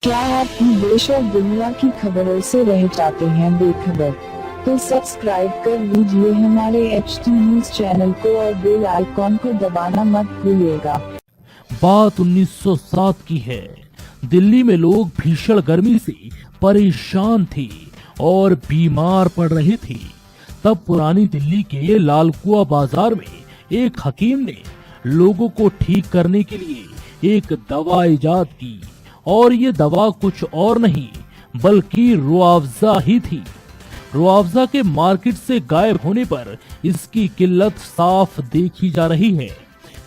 क्या आप भी देश और दुनिया की खबरों से रह जाते हैं बेखबर? तो सब्सक्राइब कर लीजिए हमारे HT न्यूज चैनल को और बेल आइकॉन को दबाना मत भूलिएगा। बात 1907 की है। दिल्ली में लोग भीषण गर्मी से परेशान थे और बीमार पड़ रहे थे। तब पुरानी दिल्ली के लालकुआ बाजार में एक हकीम ने लोगों को ठीक करने के लिए एक दवा इजाद की और ये दवा कुछ और नहीं बल्कि रुआवजा ही थी। रुआवजा के मार्केट से गायब होने पर इसकी किल्लत साफ देखी जा रही है।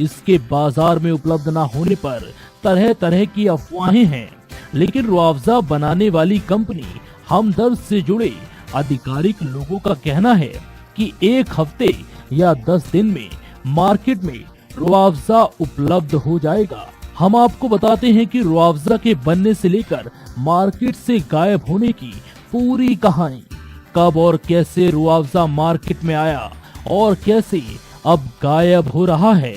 इसके बाजार में उपलब्ध न होने पर तरह तरह की अफवाहें हैं, लेकिन रुआवजा बनाने वाली कंपनी हमदर्द से जुड़े आधिकारिक लोगों का कहना है कि एक हफ्ते या 10 दिन में मार्केट में रुआवजा उपलब्ध हो जाएगा। हम आपको बताते हैं कि रुआवजा के बनने से लेकर मार्केट से गायब होने की पूरी कहानी, कब और कैसे रुआवजा मार्केट में आया और कैसे अब गायब हो रहा है।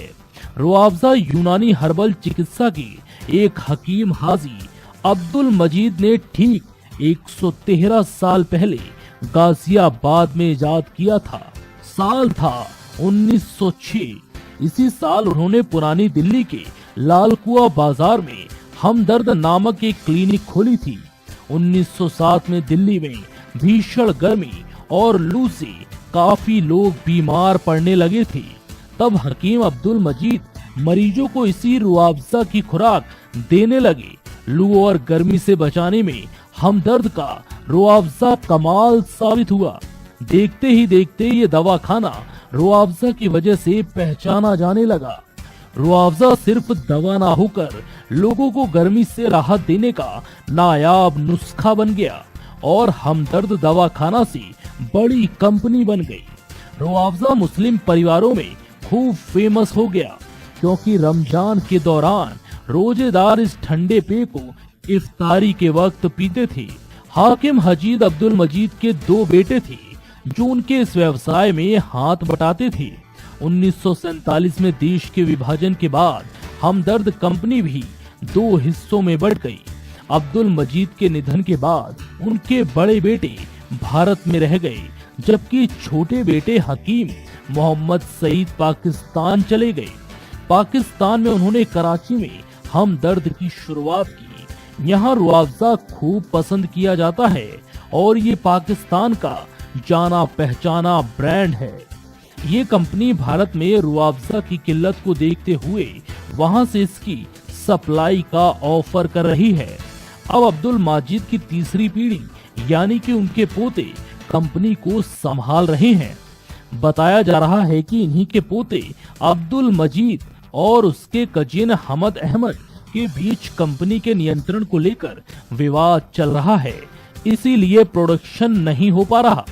रुआवजा यूनानी हर्बल चिकित्सा के एक हकीम हाजी अब्दुल मजीद ने ठीक 113 साल पहले गाजियाबाद में इजाद किया था। साल था 1906। इसी साल उन्होंने पुरानी दिल्ली के लालकुआ बाजार में हमदर्द नामक एक क्लिनिक खोली थी। 1907 में दिल्ली में भीषण गर्मी और लू से काफी लोग बीमार पड़ने लगे थे। तब हकीम अब्दुल मजीद मरीजों को इसी रुआवजा की खुराक देने लगे। लू और गर्मी से बचाने में हमदर्द का रुआवजा कमाल साबित हुआ। देखते ही देखते ये दवा खाना रुआवजा की वजह से पहचाना जाने लगा। रुआवजा सिर्फ दवा ना होकर लोगों को गर्मी से राहत देने का नायाब नुस्खा बन गया और हमदर्द दवा खाना से बड़ी कंपनी बन गई। रुआवजा मुस्लिम परिवारों में खूब फेमस हो गया क्योंकि रमजान के दौरान रोजेदार इस ठंडे पेय को इफ्तारी के वक्त पीते थे। हाकिम हजीद अब्दुल मजीद के 2 बेटे थे जो उनके इस व्यवसाय में हाथ बटाते थे। 1947 में देश के विभाजन के बाद हमदर्द कंपनी भी 2 हिस्सों में बढ़ गई। अब्दुल मजीद के निधन के बाद उनके बड़े बेटे भारत में रह गए, जबकि छोटे बेटे हकीम मोहम्मद सईद पाकिस्तान चले गए। पाकिस्तान में उन्होंने कराची में हमदर्द की शुरुआत की। यहाँ रुआवजा खूब पसंद किया जाता है और ये पाकिस्तान का जाना पहचाना ब्रांड है। ये कंपनी भारत में रुआवजा की किल्लत को देखते हुए वहां से इसकी सप्लाई का ऑफर कर रही है। अब अब्दुल मजीद की तीसरी पीढ़ी यानी कि उनके पोते कंपनी को संभाल रहे हैं। बताया जा रहा है कि इन्हीं के पोते अब्दुल मजीद और उसके कजिन हमद अहमद के बीच कंपनी के नियंत्रण को लेकर विवाद चल रहा है, इसीलिए प्रोडक्शन नहीं हो पा रहा।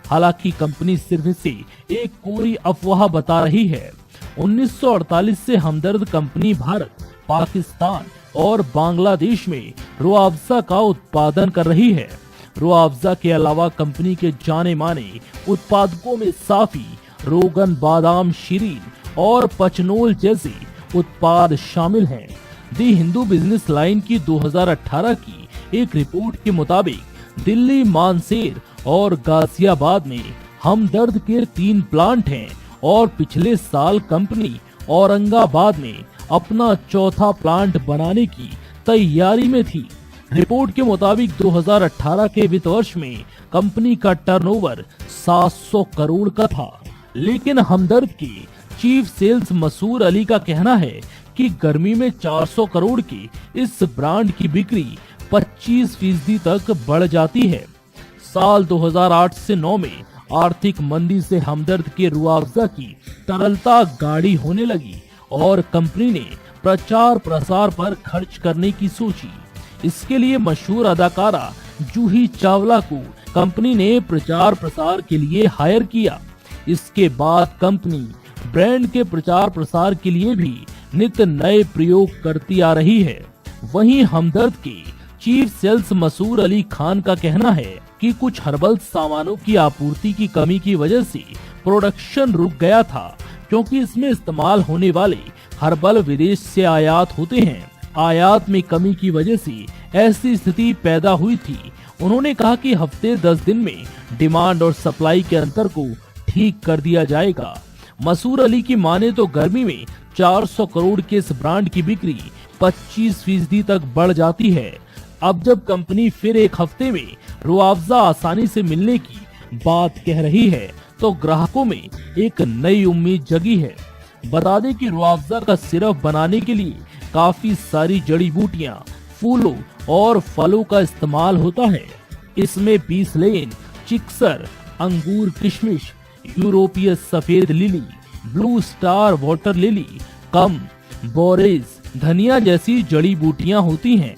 हालांकि कंपनी सिर्फ इसे एक कोरी अफवाह बता रही है। 1948 से हमदर्द कंपनी भारत, पाकिस्तान और बांग्लादेश में रुआवजा का उत्पादन कर रही है। रुआवजा के अलावा कंपनी के जाने माने उत्पादकों में साफी, रोगन, बादाम शीरीन और पचनोल जैसे उत्पाद शामिल हैं। दी हिंदू बिजनेस लाइन की 2018 की एक रिपोर्ट के मुताबिक दिल्ली, मानसेर और गाजियाबाद में हमदर्द के 3 प्लांट हैं और पिछले साल कंपनी औरंगाबाद में अपना 4था प्लांट बनाने की तैयारी में थी। रिपोर्ट के मुताबिक 2018 के वित्त वर्ष में कंपनी का टर्नओवर 700 करोड़ का था, लेकिन हमदर्द के चीफ सेल्स मसूर अली का कहना है कि गर्मी में 400 करोड़ की इस ब्रांड की बिक्री 25% तक बढ़ जाती है। साल 2008 से 9 में आर्थिक मंदी से हमदर्द के रुआवजा की तरलता गाढ़ी होने लगी और कंपनी ने प्रचार प्रसार पर खर्च करने की सोची। इसके लिए मशहूर अदाकारा जूही चावला को कंपनी ने प्रचार प्रसार के लिए हायर किया। इसके बाद कंपनी ब्रांड के प्रचार प्रसार के लिए भी नित्य नए प्रयोग करती आ रही है। वहीं हमदर्द के चीफ सेल्स मसूर अली खान का कहना है कि कुछ हर्बल सामानों की आपूर्ति की कमी की वजह से प्रोडक्शन रुक गया था, क्योंकि इसमें इस्तेमाल होने वाले हर्बल विदेश से आयात होते हैं। आयात में कमी की वजह से ऐसी स्थिति पैदा हुई थी। उन्होंने कहा कि हफ्ते 10 दिन में डिमांड और सप्लाई के अंतर को ठीक कर दिया जाएगा। मसूर अली की माने तो गर्मी में 400 करोड़ के इस ब्रांड की बिक्री 25% तक बढ़ जाती है। अब जब कंपनी फिर एक हफ्ते में रुआवजा आसानी से मिलने की बात कह रही है तो ग्राहकों में एक नई उम्मीद जगी है। बता दें कि रुआवजा का सिरप बनाने के लिए काफी सारी जड़ी बूटियां, फूलों और फलों का इस्तेमाल होता है। इसमें पीस लेन, चिक्सर, अंगूर किशमिश, यूरोपीय सफेद lily, blue star water lily, कम, बोरेज, धनिया जैसी जड़ी बूटियां होती हैं।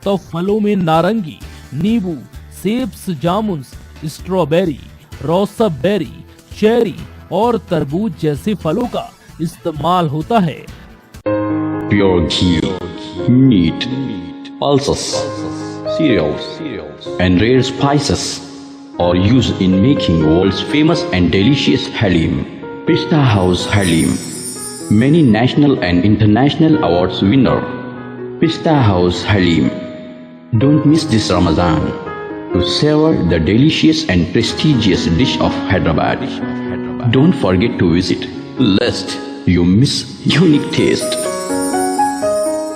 तो फलों में नारंगी, नींबू, सेब्स, जामुन, स्ट्रॉबेरी, रोसब बेरी, चेरी और तरबूज जैसे फलों का इस्तेमाल होता है। Pure ghee, meat, pulses, cereals, and rare spices are used in making world's famous and delicious halim. Pista House Halim, many national and international awards winner. Pista House Halim. Don't miss this Ramadan to savor the delicious and prestigious dish of Hyderabad. Don't forget to visit, lest you miss unique taste.